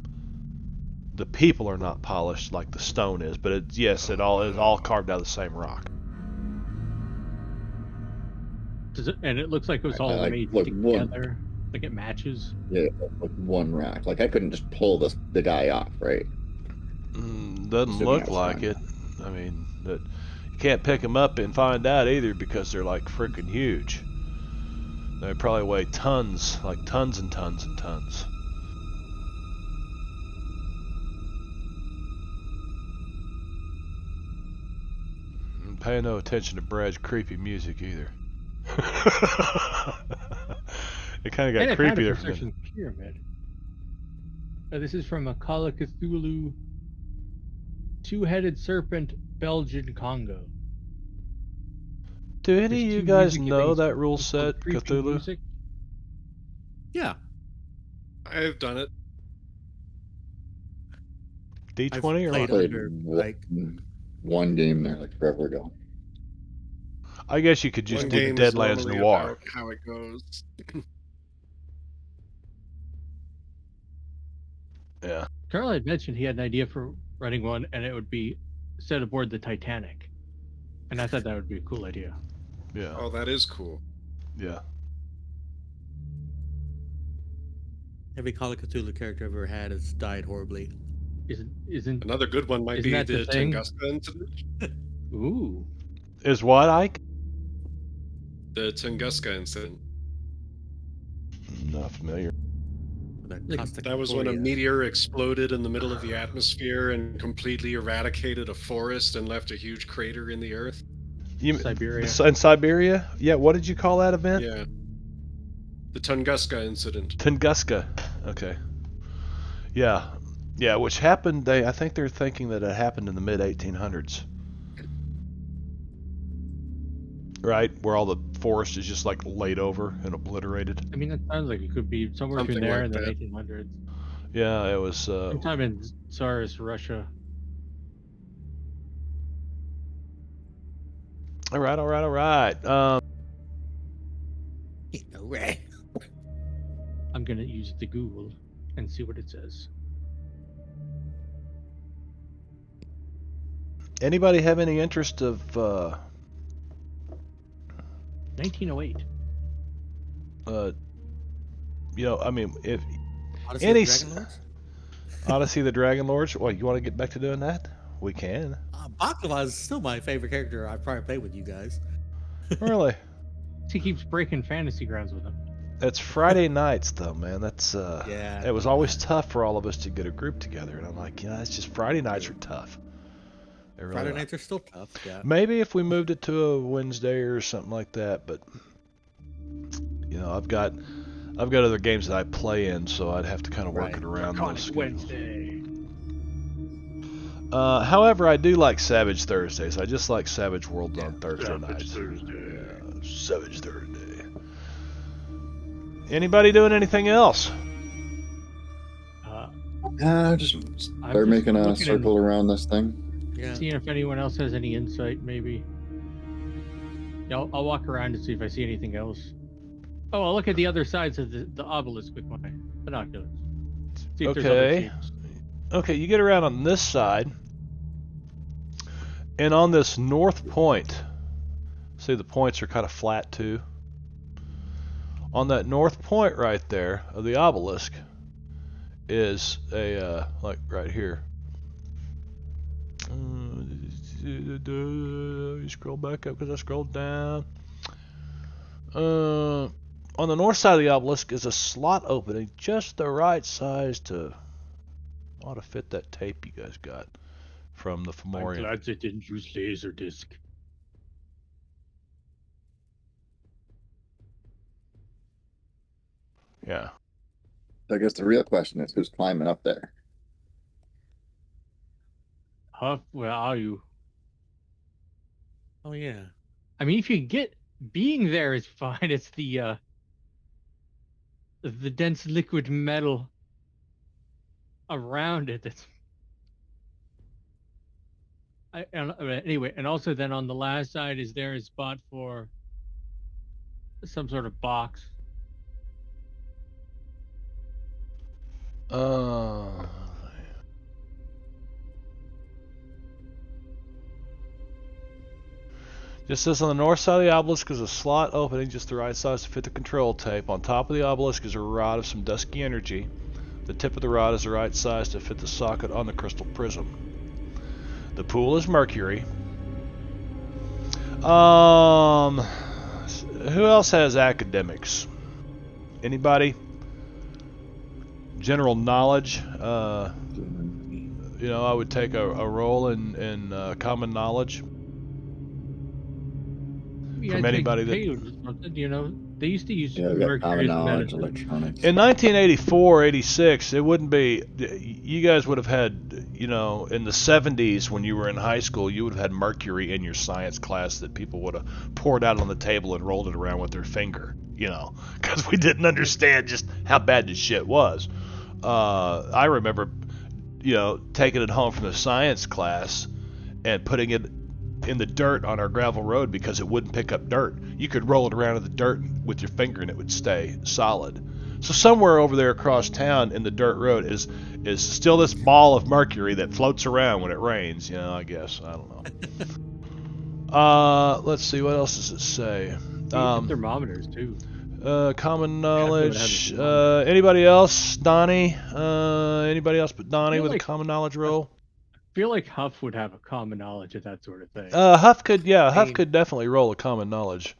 The people are not polished like the stone is, but it is all carved out of the same rock. and it looks like it was all Like, made look, together, like it matches. Yeah, like one rack. Like, I couldn't just pull the guy off, right? Doesn't Assuming look I was like fine. it. I mean, but you can't pick them up and find out either, because they're like freaking huge. They probably weigh tons, like tons and tons and tons. And pay no attention to Brad's creepy music either. It kind of And got I creepy found a there for a minute. construction pyramid. This is from a Call of Cthulhu two-headed serpent, Belgian Congo. Do any There's of you two guys music know things that rule called set, creepy Cthulhu? music. Yeah, I've done it. I've D20 or played what? Played under like one game there, like forever ago. I guess you could just One do game is Deadlands normally Noir. about how it goes. Yeah. Carl had mentioned he had an idea for running one, and it would be set aboard the Titanic. And I thought that would be a cool idea. Yeah. Oh, that is cool. Yeah. every Call of Cthulhu character I've ever had has died horribly. Isn't Another good one might Isn't be that the the thing? Tunguska incident. ooh. Is what, Ike? The Tunguska incident. Not familiar. That, Like, Costa That was when a Concordia. meteor exploded in the middle of the atmosphere and completely eradicated a forest and left a huge crater in the earth. Siberia. In Siberia? Yeah, what did you call that event? Yeah. The Tunguska incident. Tunguska. Okay. Yeah. Yeah, which happened, I think they're thinking that it happened in the mid-1800s. Right? Where all the forest is just like laid over and obliterated. I mean, that sounds like it could be somewhere between Something there like and the that. 1800s. Yeah, it was... Sometime in Tsarist Russia. All right. Right. I'm gonna use the Google and see what it says. Anybody have any interest of 1908. I mean, if Odyssey any of the Dragon Lords? Odyssey of the Dragon Lords, well, you want to get back to doing that? We can. Baklava is still my favorite character I've probably played with you guys. Really? He keeps breaking fantasy grounds with him. That's Friday nights, though, man. That's Yeah. It was always tough for all of us to get a group together, and I'm like, it's just Friday nights are tough. They really Friday are. nights are still tough. Yeah. Maybe if we moved it to a Wednesday or something like that, but I've got other games that I play in, so I'd have to kind of work it around those schedules. Wednesday. However, I do like Savage Thursdays. I just like Savage Worlds on Thursday Savage nights. Thursday. Yeah, Savage Thursday. Anybody doing anything else? Just I'm start just making a looking circle around this thing. Yeah. Seeing if anyone else has any insight, maybe. Yeah, I'll walk around and see if I see anything else. Oh, I'll look at the other sides of the obelisk with my binoculars. See if there's other Okay. shapes. Okay, you get around on this side, and on this north point, see the points are kind of flat too. On that north point right there of the obelisk is a like right here. You scroll back up because I scrolled down. On the north side of the obelisk is a slot opening just the right size to ought to fit that tape you guys got from the I'm Fomorian. glad they didn't use laser disc. Yeah. I guess the real question is who's climbing up there? Huff, where are you? Oh yeah. I mean, if you get being there is fine. It's the dense liquid metal around it that's. Anyway, and also then on the last side is there a spot for some sort of box. Just as on the north side of the obelisk is a slot opening just the right size to fit the control tape. On top of the obelisk is a rod of some dusky energy. The tip of the rod is the right size to fit the socket on the crystal prism. The pool is mercury. Who else has academics? Anybody? General knowledge. I would take a roll in common knowledge. From anybody that they used to use Yeah, we got mercury common as knowledge, medicine. electronics. In 1984, 86, it wouldn't be. You guys would have had, in the 70s when you were in high school, you would have had mercury in your science class that people would have poured out on the table and rolled it around with their finger, because we didn't understand just how bad this shit was. I remember, taking it home from the science class and putting it in the dirt on our gravel road because it wouldn't pick up dirt. You could roll it around in the dirt with your finger and it would stay solid. So somewhere over there across town in the dirt road is still this ball of mercury that floats around when it rains, I guess. I don't know. Let's see, what else does it say? Thermometers too. Common knowledge. Anybody else? Donnie? Anybody else but Donnie with a common knowledge roll? I feel like Huff would have a common knowledge of that sort of thing. Huff could definitely roll a common knowledge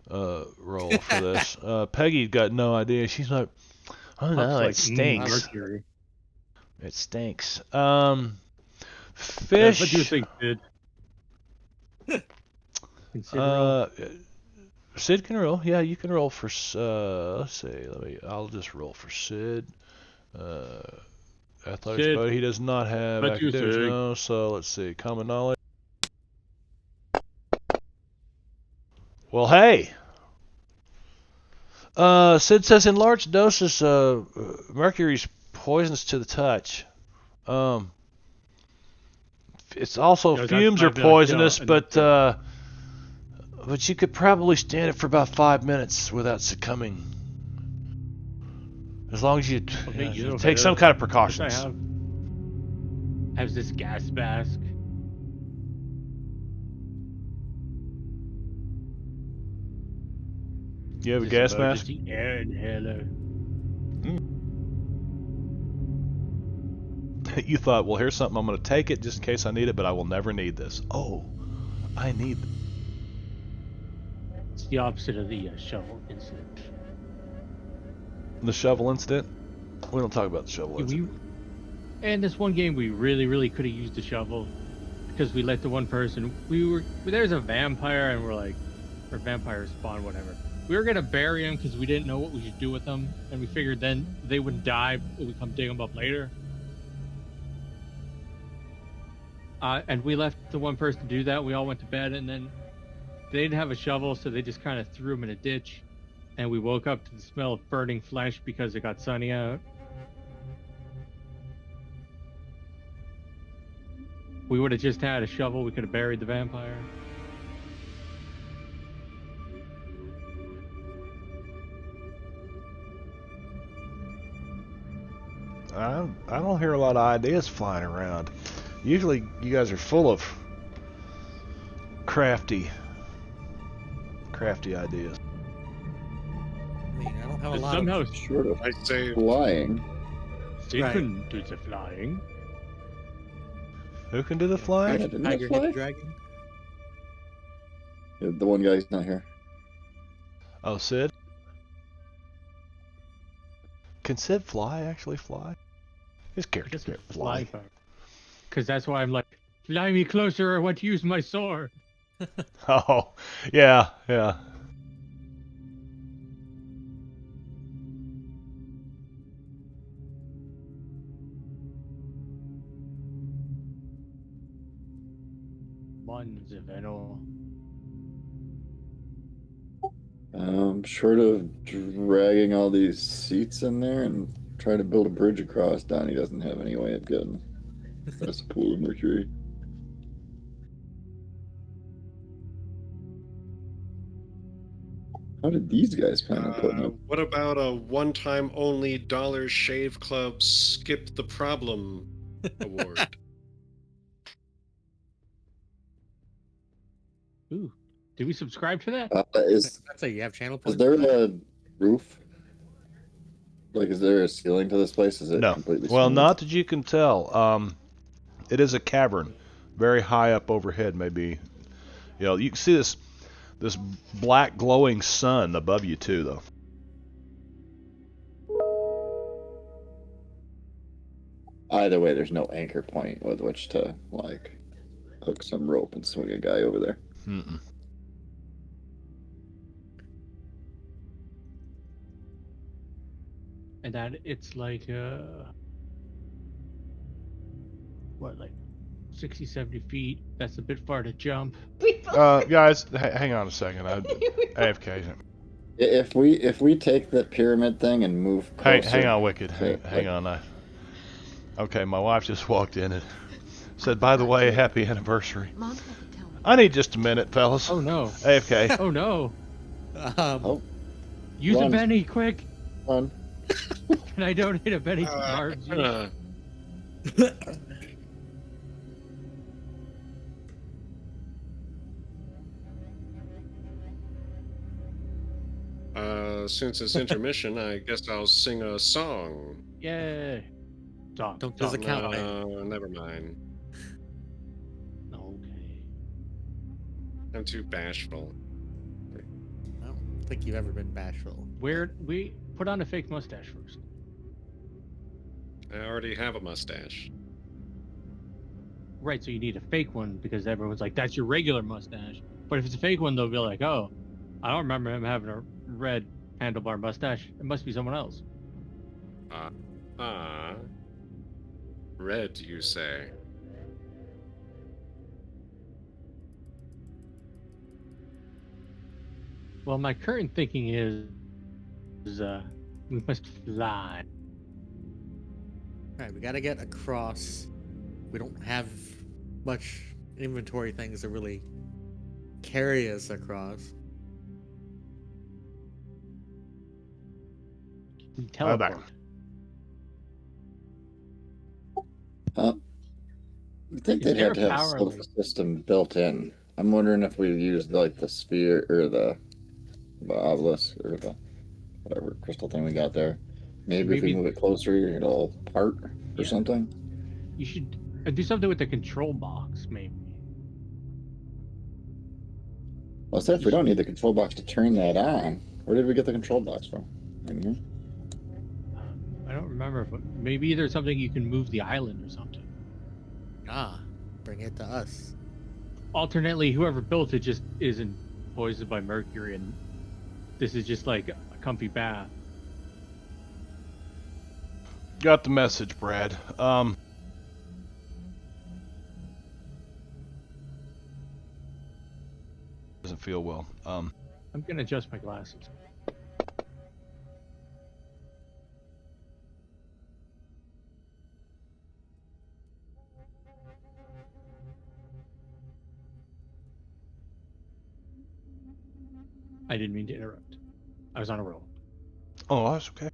roll for this. Peggy got no idea. She's like, oh no, it stinks. Mercury. It stinks. What do you Fish. think, Sid? Sid can roll. Yeah, you can roll for. Let's see. I'll just roll for Sid. Athletics, Sid. but he does not have What you academics. say? No, so let's see. Common knowledge. Well, hey. Sid says in large doses, mercury's poisonous to the touch. It's also No, fumes are that'd be like, poisonous, but But you could probably stand it for about 5 minutes without succumbing. As long as you, Okay, you know take better. some kind of Yes, precautions. I have this gas mask. You have a This gas mask? emergency air inhaler. You thought, well, here's something, I'm going to take it just in case I need it, but I will never need this. Oh, I need. It's the opposite of the shovel incident. The shovel incident? We don't talk about the shovel incident. And this one game, we really could have used the shovel because we let the one person. There's a vampire, and we're like, or vampire spawn, whatever. We were gonna bury him because we didn't know what we should do with them, and we figured then they wouldn't die. We come dig them up later. And we left the one person to do that. We all went to bed, and then they didn't have a shovel, so they just kind of threw him in a ditch. And we woke up to the smell of burning flesh because it got sunny out. We would have just had a shovel, we could have buried the vampire. I don't hear a lot of ideas flying around. Usually you guys are full of crafty ideas. I mean, I don't have a But lot somehow of... Short of I say flying. Sid Right. couldn't do the flying. Who can do the Yeah, flying? didn't it Tiger fly? hit dragon. Yeah, the one guy's not here. Oh, Sid? Can Sid actually fly? His character Just can't fly fly. because that's why I'm like, fly me closer. I want to use my sword. Oh, yeah. Monzeveno. Short of dragging all these seats in there and trying to build a bridge across, Donnie doesn't have any way of getting past the pool of mercury. How did these guys plan on putting up? what about a one-time only Dollar Shave Club Skip the Problem award? Ooh, did we subscribe to that? Is I'd say you have channel is points. there a roof? Like, is there a ceiling to this place? Is it No. completely Well, smooth? not that you can tell. It is a cavern, very high up overhead. Maybe, you can see this black glowing sun above you too, though. Either way, there's no anchor point with which to, like, hook some rope and swing a guy over there. Mm-mm. And that it's like what, like 60, 70 feet. That's a bit far to jump. Guys, hang on a second. AFK. If we take the pyramid thing and move closer, Hang on, Wicked. to, Hang on. Okay, my wife just walked in and said, "By the way, happy anniversary." Mom had to tell me. I need just a minute, fellas. Oh no. AFK. Oh no. Oh, Use a Run. penny, quick. run. Can I donate a penny to Marbanya? Since it's intermission, I guess I'll sing a song. Yay. Talk. Doesn't count, man. No, never mind. Okay. I'm too bashful. I don't think you've ever been bashful. We put on a fake mustache first. I already have a mustache. Right, so you need a fake one because everyone's like, that's your regular mustache. But if it's a fake one, they'll be like, oh, I don't remember him having a red handlebar mustache. It must be someone else. Red, you say? Well, my current thinking is we must fly. Alright, we gotta get across. We don't have much inventory things to really carry us across. You I'm back. teleport. I think Is they'd there have a to have a power solar like system built in. I'm wondering if we use like the sphere or the obelisk or the whatever crystal thing we got there. Maybe if we maybe move it closer, it'll part or yeah? something. You should do something with the control box, maybe. Well, say if You we don't should, need the control box to turn that on, where did we get the control box from? In here? I don't remember, but maybe there's something you can move the island or something. Ah, bring it to us. Alternately, whoever built it just isn't poisoned by mercury, and this is just like a comfy bath. Got the message, Brad. Doesn't feel well. I'm gonna adjust my glasses. I didn't mean to interrupt. I was on a roll. Oh, that's okay.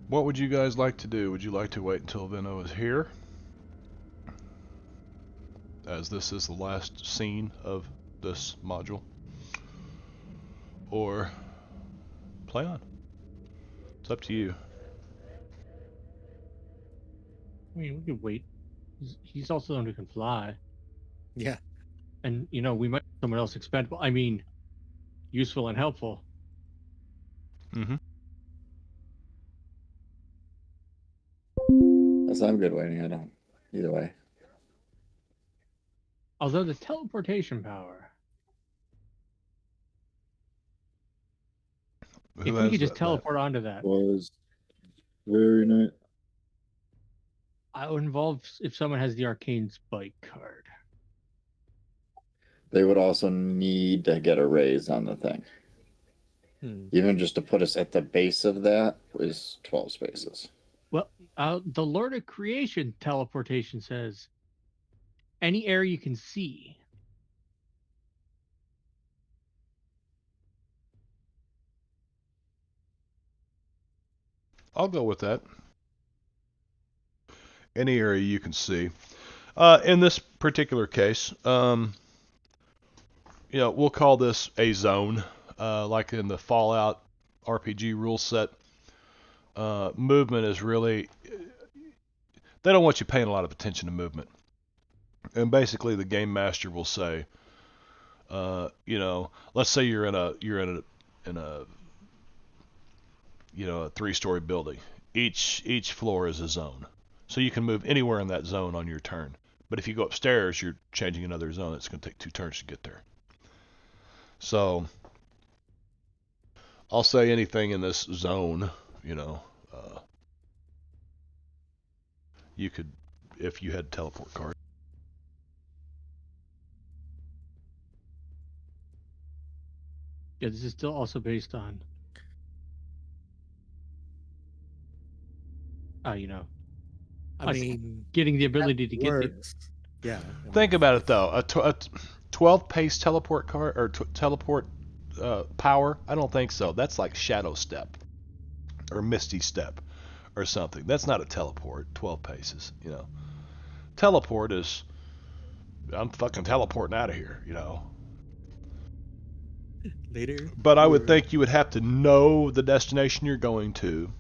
What would you guys like to do? Would you like to wait until Venno is here? As this is the last scene of this module. Or play on. It's up to you. I mean, we could wait. He's also someone who can fly, Yeah. and we might make someone else expendable. I mean, useful and helpful. Mm-hmm. That's I'm good waiting. I don't. Either way. Although the teleportation power, if we could just teleport onto that, Was very nice. I would involve if someone has the arcane spike card. They would also need to get a raise on the thing. Even just to put us at the base of that was 12 spaces. Well, the Lord of Creation teleportation says any area you can see. I'll go with that. Any area you can see. In this particular case, we'll call this a zone, like in the Fallout RPG rule set. Movement is really, they don't want you paying a lot of attention to movement. And basically, the game master will say, let's say you're in a a 3-story building. Each floor is a zone, so you can move anywhere in that zone on your turn. But if you go upstairs, you're changing another zone. It's going to take 2 turns to get there. So I'll say anything in this zone, you could, if you had a teleport card. Yeah, this is still also based on, I mean, getting the ability to get the. Yeah. Think about it though. A 12-pace teleport card or teleport power? I don't think so. That's like Shadow Step or Misty Step or something. That's not a teleport. 12 paces. Teleport is, I'm fucking teleporting out of here. Later. But I would think you would have to know the destination you're going to,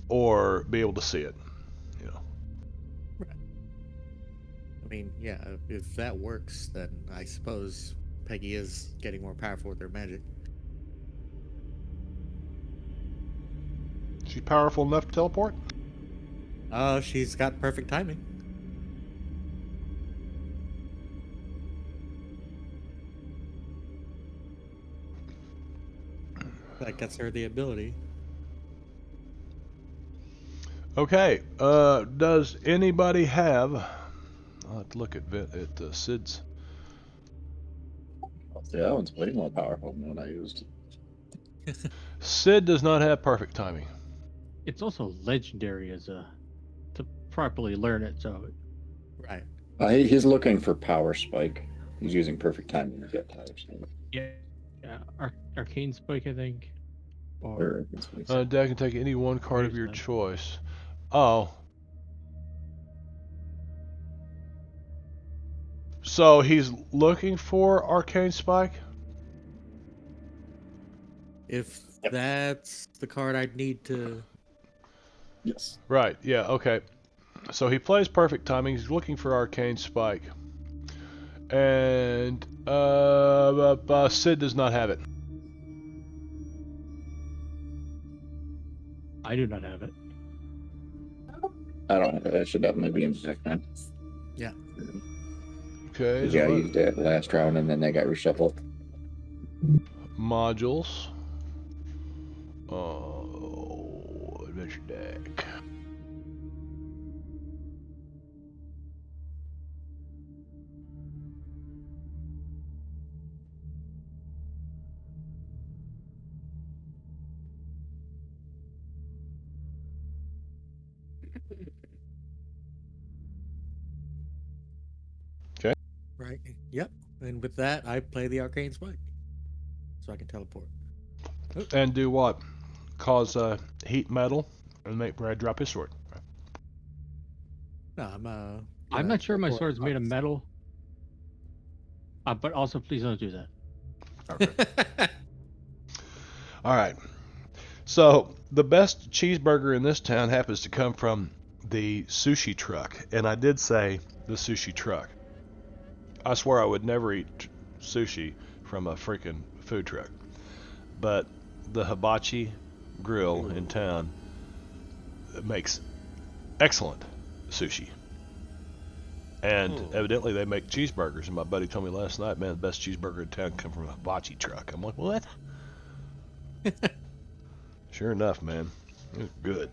or be able to see it. Right. I mean, yeah, if that works, then I suppose Peggy is getting more powerful with her magic. She's powerful enough to teleport? She's got perfect timing. That gets her the ability. Okay. Does anybody have? I'll have to look at Sid's. See, that one's way more powerful than what I used. Sid does not have perfect timing. It's also legendary as a properly learn it. So Right. He's looking for power spike. He's using perfect timing to get tires. yeah, arcane spike, I think. Or Dad can take any one card of Here's your the- choice. Oh. So he's looking for Arcane Spike? If Yep. that's the card I'd need to. yes. Right, yeah, okay. So he plays Perfect Timing. He's looking for Arcane Spike. And Sid does not have it. I do not have it. I don't have it. I should definitely be in the deck then. Yeah. Okay, Yeah, I used it last round and then they got reshuffled. modules. Oh, adventure deck. Okay. Right. Yep. And with that, I play the Arcane Spike. So I can teleport. And do what? Cause heat metal and make Brad drop his sword. No, I'm not sure my teleport sword's made of across. metal. But also, please don't do that. All right. So the best cheeseburger in this town happens to come from the sushi truck, and I did say the sushi truck. I swear I would never eat sushi from a freaking food truck, but the hibachi grill in town makes excellent sushi. And evidently they make cheeseburgers, and my buddy told me last night, man, the best cheeseburger in town come from a hibachi truck. I'm like, what? Sure enough, man. It's good.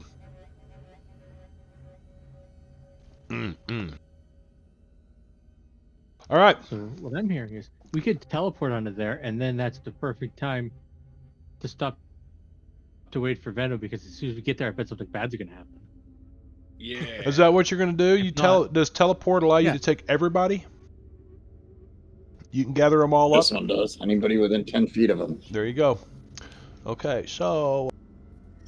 All right. So what I'm hearing is we could teleport onto there, and then that's the perfect time to stop to wait for Venom, because as soon as we get there, I bet something bad's gonna happen. Yeah. Is that what you're going to do? Does teleport allow you Yeah. to take everybody? You can gather them all This up? one does. Anybody within 10 feet of him. There you go. Okay, so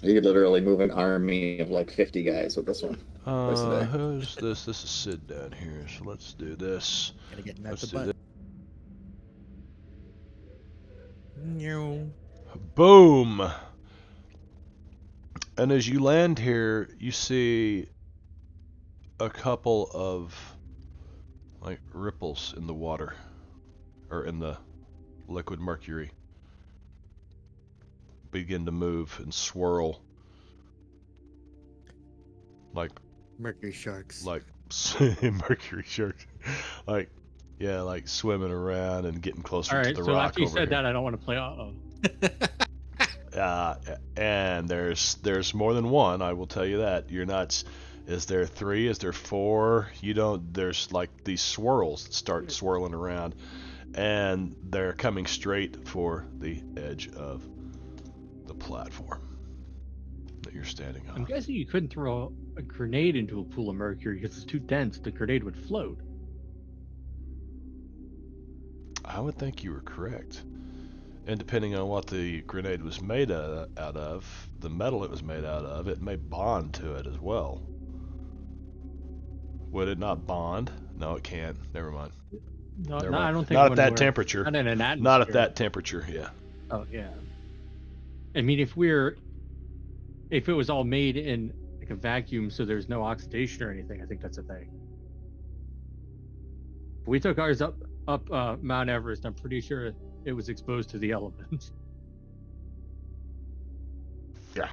You could literally move an army of like 50 guys with this one. who's this? This is Sid down here. So let's do this. Gotta get Let's the do butt. No. Boom! And as you land here, you see a couple of like ripples in the water, or in the liquid mercury, begin to move and swirl like Mercury sharks. mercury sharks, like swimming around and getting closer All to right. the So rock after you over said here. that, I don't want to play. And there's more than one. I will tell you that. You're not. Is there 3? Is there 4? You don't. There's like these swirls that start swirling around, and they're coming straight for the edge of the platform that you're standing I'm on. guessing you couldn't throw a grenade into a pool of mercury because it's too dense. The grenade would float. I would think you were correct. And depending on what the grenade was made out of, the metal it was made out of, it may bond to it as well. Would it not bond? No, it can't. Never mind. No, Never no, mind. I don't think Not at one that where- temperature. Not in an atmosphere. Not at that temperature, yeah. Oh yeah. I mean, if it was all made in like a vacuum, so there's no oxidation or anything, I think that's a thing. We took ours up Mount Everest. I'm pretty sure it was exposed to the elements. Yeah.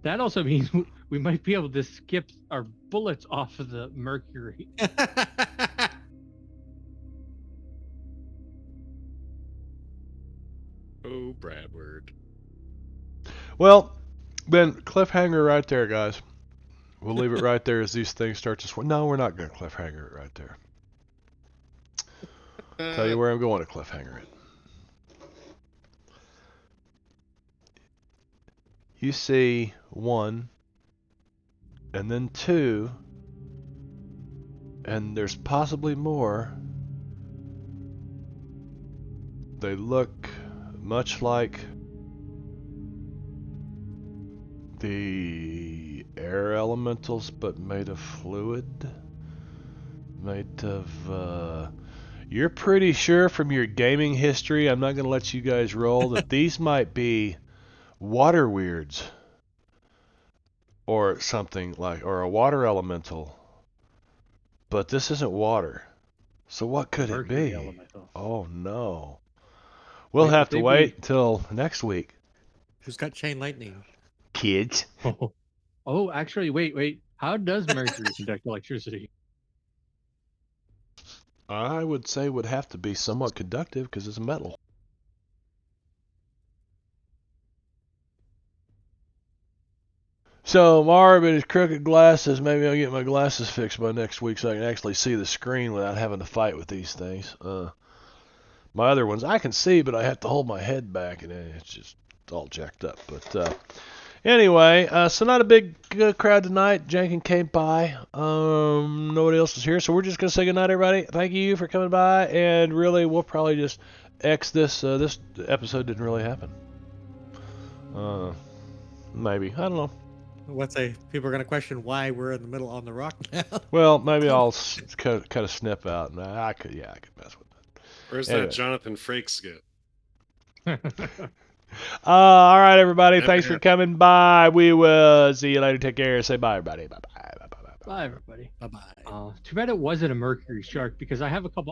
That also means we might be able to skip our bullets off of the mercury. Oh, Bradward. Well, then cliffhanger right there, guys. We'll leave it right there as these things start to swim. No, we're not going to cliffhanger it right there. Tell you where I'm going to cliffhanger it. you see 1, and then 2, and there's possibly more. They look much like the air elementals, but made of fluid. Made of, you're pretty sure from your gaming history, I'm not going to let you guys roll, that these might be water weirds. Or something like, or a water elemental. But this isn't water. So what could it Mercury be? elemental. Oh no. We'll Wait, have would to they wait till next week. Who's got chain lightning? Kids. Oh, actually, wait. How does mercury conduct electricity? I would say would have to be somewhat conductive because it's metal. So Marv and his crooked glasses, maybe I'll get my glasses fixed by next week so I can actually see the screen without having to fight with these things. My other ones I can see, but I have to hold my head back and it's just all jacked up. But anyway, so not a big crowd tonight. Jenkins came by. Nobody else is here, so we're just gonna say goodnight, everybody. Thank you for coming by, and really, we'll probably just X this. This episode didn't really happen. Maybe, I don't know. What's people are gonna question why we're in the middle on the rock now. Well, maybe I'll cut a snip out. I could mess with that. Where's Anyway. that Jonathan Frakes skit? All right, everybody. Never Thanks for happened. coming by. We will see you later. Take care. Say bye, everybody. Bye bye. Bye, everybody. Bye bye. Too bad it wasn't a mercury shark because I have a couple